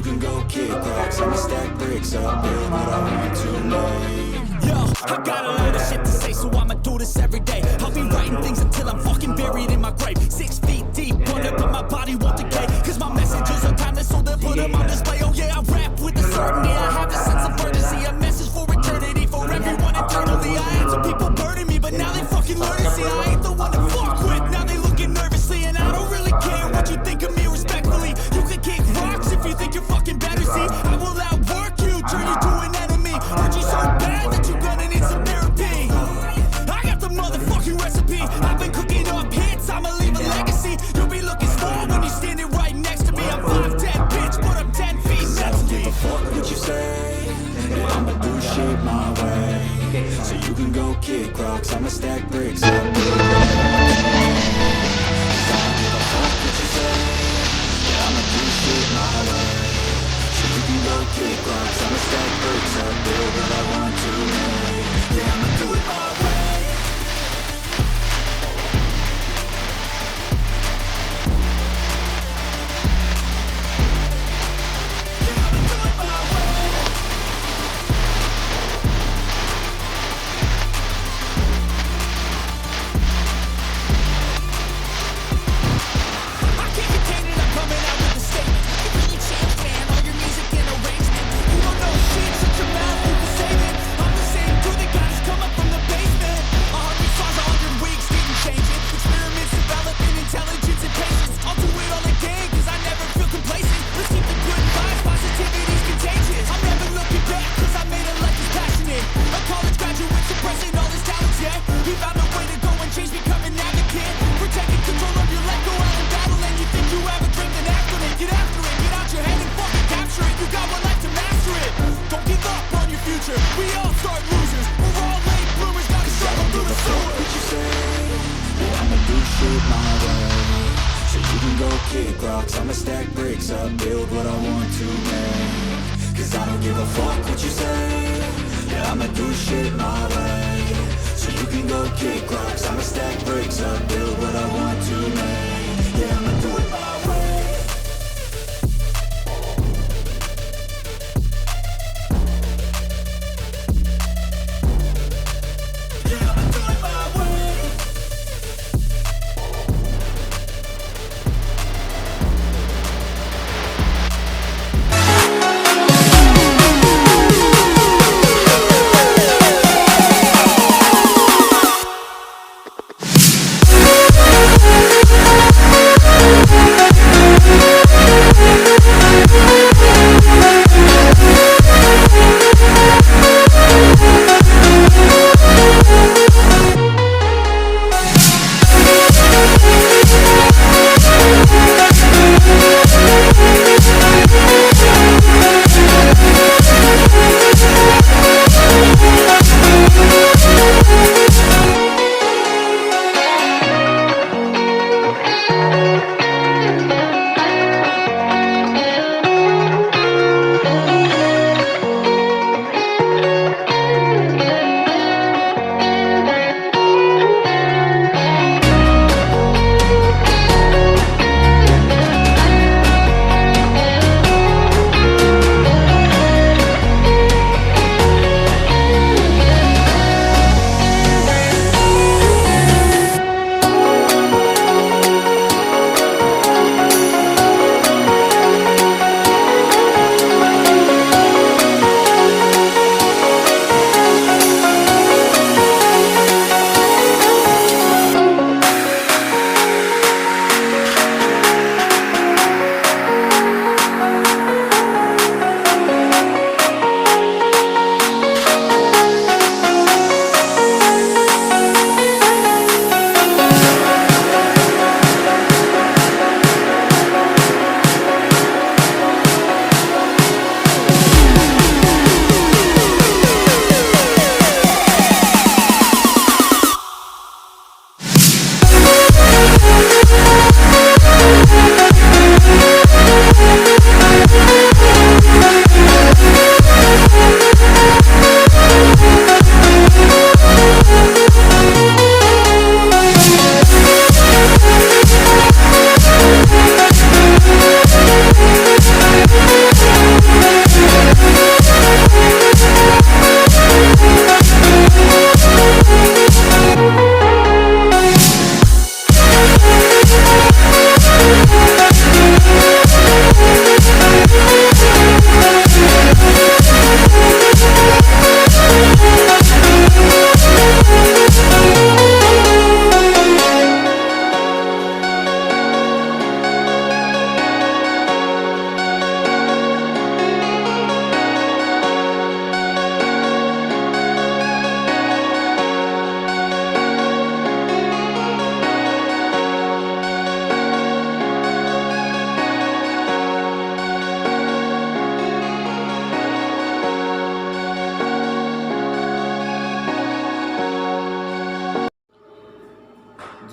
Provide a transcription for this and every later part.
can go kick rocks, I'ma stack bricks up, build what I want to make. Yo, I got a lot of shit to say, so I'ma do this every day. I'll be writing things until I'm fucking buried in my grave. 6 feet deep, wonder but my body won't decay. Cause my messages are timeless, so they'll put them on display. Oh yeah, I rap with the certainty, I have a sense of urgency. A message for eternity, for everyone eternally. I had some people burning me, but now they fucking learn to see I ain't the one to fuck with. Now they looking nervously, and I don't really care what you think of me respectfully. You can kick rocks if you think you're fucking better, see. I will outwork you, turn you to an enemy. Hurt you so bad that you're gonna need some therapy. I got the motherfucking recipe. I've been cooking up hits, I'ma leave a legacy. You'll be looking small when you're standing right next to me. I'm 5'10", bitch, but I'm 10 feet I next don't to give me. a fuck what you say, yeah, I'ma do shit my way. So you can go kick rocks, I'ma stack bricks up, build what I want to make. I don't give a fuck what you say, yeah, I'ma do shit my way. So you can go kick rocks, I'ma stack bricks up, build what I want to make. Yeah, I'ma do it my way. I can't contain it, I'm coming out with a statement. You really changed, man, all your music and arrangement. You don't know shit, shut your mouth, you can save it. I'm the same dude that got us come up from the basement. 100 songs, 100 weeks, didn't change it. Experiments developing intelligence and patience. I'll do it all again, cause I never feel complacent. Let's keep the good vibes, positivity's contagious. I'm never looking back, cause I made a life that's passionate. A college graduate suppressing all his talents, yeah. He found a way to go and change, become an advocate. For taking control of your life, go out and battle. And you think you have a dream, then act on it. Get after it, get out your head and fucking capture it. You got one life to master it. Don't give up on your future, we all start losers. We're all late bloomers, gotta struggle through the Fuck sewer. what you say, yeah, I'ma do shit my way. So you can go kick rocks, I'ma stack bricks up, build what I want to make. Cause I don't give a fuck what you say, yeah, I'ma do shit my way. So you can go kick rocks, I'ma stack bricks up, build what I want to make. Yeah, I'ma do it my way. Yeah, I'ma do it my way.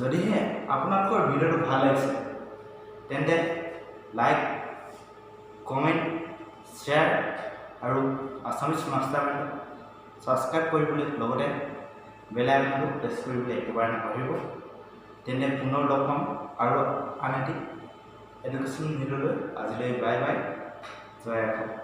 যদিহে আপোনালোকৰ ভিডিঅ'টো ভাল লাগিছে তেন্তে like comment share আৰু Assamese মাষ্টাৰমেণ্টক subscribe কৰিবলৈ লগতে bell আইকনটো press কৰিবলৈ একেবাৰে নাপাহৰিব তেন্তে পুনৰ লগ পাম আৰু আন এটি এডুকেশ্যন ভিডিঅ'লৈ আজিলৈ বাই বাই জয় অসম